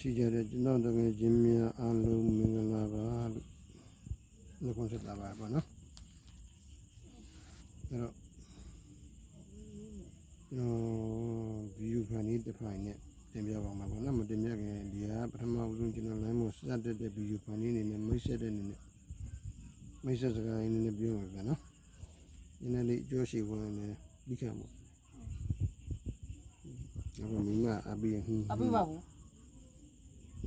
ရှိကြတဲ့ကျွန်တော်တကယ်ချင်းများအားလုံးမင်္ဂလာပါလို့နှုတ်ဆက်တာပါပေါ့နော်အဲ့တော့ဗီဒီယိုဖိုင်လေးတစ်ဖိုင်နဲ့တင်ပြပါမှာပေါ့နော်မတင်ပြခင်ဒီဟာပထမဦးဆုံးကျွန်တော် line မှာစတက်တဲ့ဗီဒီယိုဖိုင်လေးနေနဲ့မိတ်ဆက်တဲ့နေနဲ့မိတ်ဆက်စကားလေးနဲ့ပြောမှာပဲနော်ဒီနေ့လေးအကျိုးရှိဝင်နေဒီကံပေါ့အခုမိမအပီးအပီးပါဘူး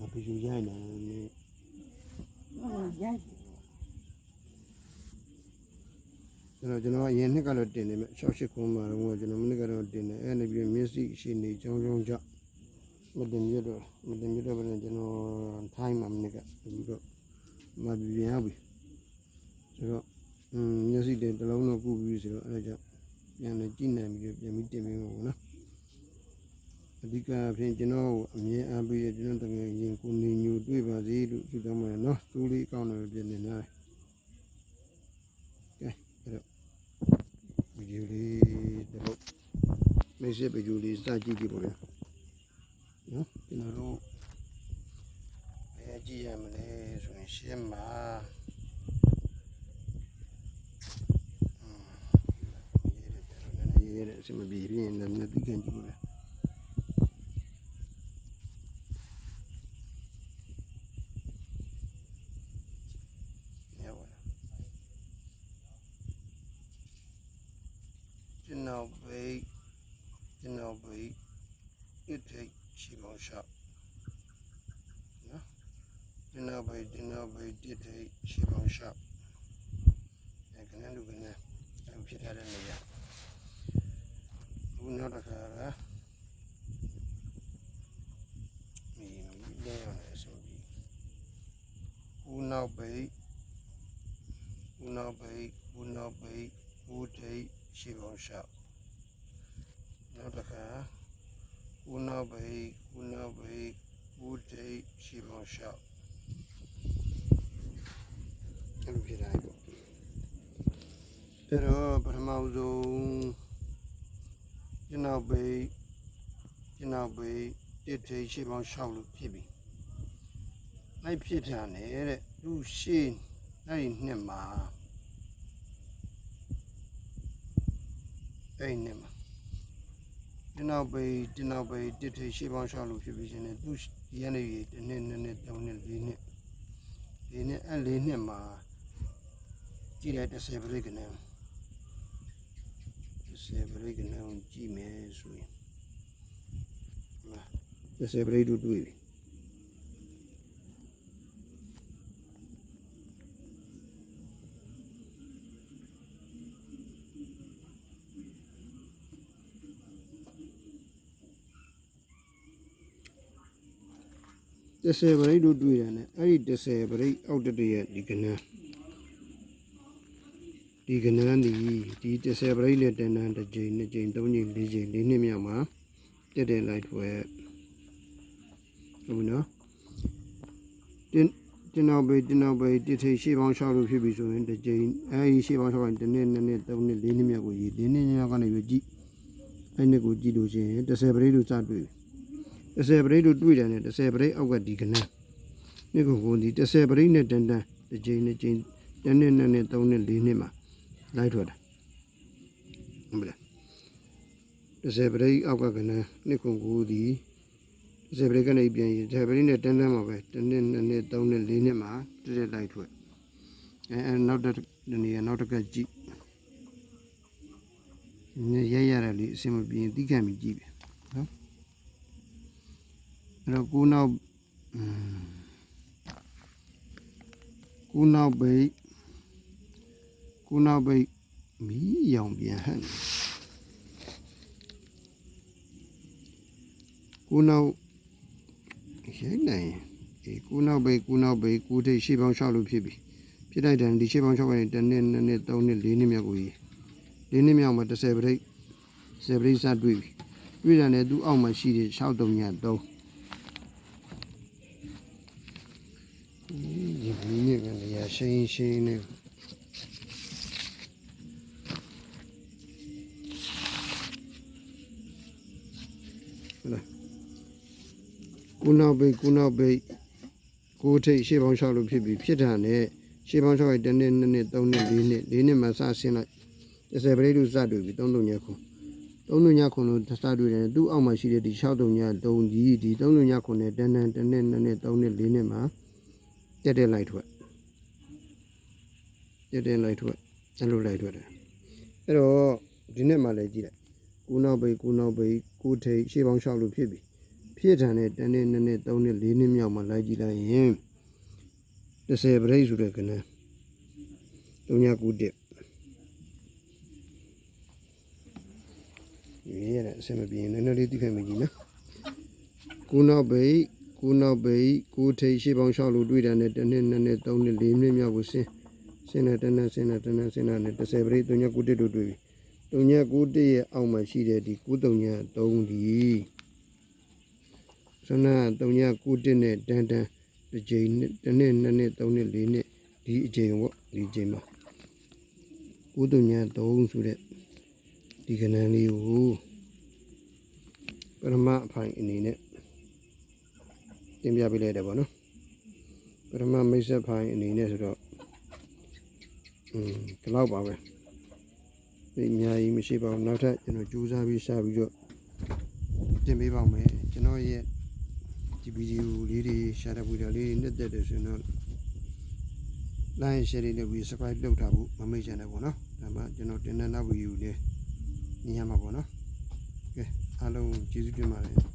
အပီးယူရိုက်နေလေရိုက်ကျွန်တော်အရင်နှစ်ကတော့တင်နေမယ်68ခုမှာတော့ကျွန်တော်မနစ်ကတော့တင်နေအဲ့ဒီပြီးမျက်စိရှိနေကြောင်းကြောင့်မတင်ပြတော့ဘယ်နဲ့ကျွန်တော်ထိုင်းမှာမနစ်ကပြီးတော့မပြန်ရပြီဆိုတော့မျက်စိတင်တစ်လုံးတော့ကုပြီးဆိုတော့အဲ့ဒါကြောင့်ပြန်လည်းကြည့်နိုင်ပြီးပြန်ပြီးတင်ပေးမှာပေါ့နော်အဓိကဖြင့်ကျွန်တော်အမြင်အားပေးရကျွန်တော်တကယ်ရင်ကိုနေညူတွေ့ပါစေလို့ဆုတောင်းပါတယ်နော်စိုးလေးအကောင့်တွေပြင်နေတယ်ကဲအဲ့တော့ဗီဒီယိုလေးတော့မိတ်ဆက်ဗီဒီယိုလေးစကြည့်ကြည့်ပါဗျာနော်ကျွန်တော်တို့ဘယ်ကြည့်ရမလဲဆိုရင်ရှင်းပါရေးတယ်အစမပြေပြင်းလည်းမသိခင်ကြည့်ပါဗျာကျွန်တော်ဘေးတစ်ထိပ်ချီပေါင်းရှောက်နော်ကျွန်တော်ဘေးတစ်ထိပ်ချီပေါင်းရှောက်ခဏလူကနေဖြစ်ထားတဲ့နေရာဘူးနောက်တစ်ခါကမိလဲရမယ်ဆိုပြီးဦးနောက်ဘေးဦးထိပ်ရှိပေါင်းရှောက်နောက်တစ်ခါဦးနောက်ဘေးဦးထိပ်ရှိပေါင်းရှောက်အဲ့လိုဖြစ်တိုင်းပေါ့အဲ့တော့ပထမဆုံးကျွန်တော်ဘေးတစ်ထိပ်ရှိပေါင်းရှောက်လို့ဖြစ်ပြီလိုက်ဖြစ်တာနဲ့တဲ့သူရှေ့အဲ့ဒီနှစ်မှာအဲ့နဲ့မှာကျွန်တော်ဘေးတစ်ထိပ်ရှေ့ပေါင်းရှောက်လို့ဖြစ်ပြီးရှင်နဲ့သူဒီရနေတစ်နှစ်3နှစ်4နှစ်ဒီနှစ်အဲ့4နှစ်မှာကြည့်လိုက်10 break နဲ့10 break နဲ့ကြည့်မယ်ဆိုရင်10 break တို့တွေ့ပြီ10 break တို့တွေ့ရတယ်အဲ့ဒီ10 break အောက်တရရဲ့ဒီကနန်းဒီ10 break နဲ့တန်းတစ်ကြိမ်2ကြိမ်3ကြိမ်4ကြိမ်4နှစ်မြောက်မှာတက်တဲ့ light ဖွယ်ဟုတ်ပြီနော်ကျွန်တော်ဘေးတစ်ထိပ်ရှေ့ပေါင်း6လို့ဖြစ်ပြီဆိုရင်တစ်ကြိမ်အဲဒီရှေ့ပေါင်း6က1နှစ်2နှစ်3နှစ်4နှစ်မြောက်ကိုရေး4နှစ်မြောက်ကနေပြီးကြည့်အဲ့နှစ်ကိုကြည့်လို့ရှိရင်10 break တို့စတွေ့10 break တို့တွေ့တယ်နဲ့10 break အောက်ကဒီကနန်းနှစ်ကိုဒီ10 break နဲ့တန်းတစ်ကြိမ်2ကြိမ်1နှစ်2နှစ်3နှစ်4နှစ်မှာလိုက်ထွက်တာဟုတ်ပြီလား10 break အောက်ကကနန်းနှစ်ကိုဒီ10 break ကနေပြန်ရေး10 break နဲ့တန်းမှာပဲ1နှစ်2နှစ်3နှစ်4နှစ်မှာတက်လိုက်ထွက်အဲနောက်တစ်နေရာနောက်တစ်ခါကြည့်ရရတယ်လေအစမပြေရင်တိခံပြီးကြည့်ပြီနော်အဲ့တော့ကိုနောက်ဘေးမီးရောင်ပြန်ဟန်ကိုနောက်ရိုက်နိုင်ကိုနောက်ဘေးကိုထိပ်ရှေ့ပေါင်း6လို့ဖြစ်ပြီဖြစ်လိုက်တယ်ဒီရှေ့ပေါင်း6ကနေ1နှစ်2နှစ်3နှစ်4နှစ်မြောက်ကိုရေး4နှစ်မြောက်မှာ10 break စတွေ့ပြီတွေ့တယ်နဲ့သူ့အောက်မှာရှိတယ်6303ဒီနေ့ကနေရရှင်းနေဟ ကုနောက်ပိတ်ကိုထိတ်ရှေ့ပေါင်း6လို့ဖြစ်ပြီးဖြစ်တာနဲ့ရှေ့ပေါင်း6ရဲ့1နှစ်2နှစ်3နှစ်4နှစ်4နှစ်မှာစဆင်းလိုက်30ပရိလူစတွေ့ပြီး3ညခု3ညခုလို့စတွေ့တယ်သူ့အောက်မှာရှိတဲ့ဒီ6ည3ကြီးဒီ3ညခုနဲ့တန်း1နှစ်2နှစ်3နှစ်4နှစ်မှာတက်တဲ့လိုက်ထွက်အဲ့လိုလိုက်ထွက်တယ်အဲ့တော့ဒီနေ့မှလည်းကြည့်လိုက်ကိုနောက်ပိတ်ကိုထိတ်ရှေ့ပေါင်း6လို့ဖြစ်ပြီးဖြစ်ထန်တဲ့1နှစ်2နှစ်3နှစ်4နှစ်မြောက်မှာလိုက်ကြည့်လိုက်ရင်30ပရိတ်ဆိုတဲ့ကနန်း391ရေးရတဲ့အစမပြေနည်းနည်းလေးသိခိုင်မကြည့်နော်ကိုနောက်ပိတ်ကိုထိတ်ရှေ့ပေါင်း6လို့တွေ့တယ်နဲ့1နှစ်2နှစ်3နှစ်4နှစ်မြောက်ကိုဆင်းတဲ့တန်းနဲ့30ပရိတ်391တို့တွေ့ပြီ391ရဲ့အောက်မှာရှိတဲ့ဒီ93ဒီဆိုနာ391နဲ့တန်းတစ်ကြိမ်တစ်နှစ်2နှစ်3နှစ်4နှစ်ဒီအချိန်ပေါ့ဒီအချိန်မှာ93ဆိုတဲ့ဒီကဏ္ဍလေးကိုပရမအဖိုင်အနေနဲ့တင်ပြပေးလိုက်တယ်ပေါ့နော်ပရမမိတ်ဆက်ဖိုင်အနေနဲ့ဆိုတော့ဒီလောက်ပါပဲဒီအများကြီးမရှိပါဘူးနောက်ထပ်ကျွန်တော်ကြိုးစားပြီးရှာပြီးတော့တင်ပေးပါမယ်ကျွန်တော်ရဲ့ဒီဗီဒီယိုလေးတွေရှာတဲ့ဗီဒီယိုလေးတွေနဲ့တက်တယ်ဆိုတော့ like share လေးနဲ့ subscribe လုပ်ထားဖို့မမေ့ချင်တယ်ပေါ့နော်ဒါမှကျွန်တော်တင်တဲ့နောက်ဗီဒီယိုလေးမြင်ရမှာပေါ့နော်ကဲအားလုံးကျေးဇူးတင်ပါတယ်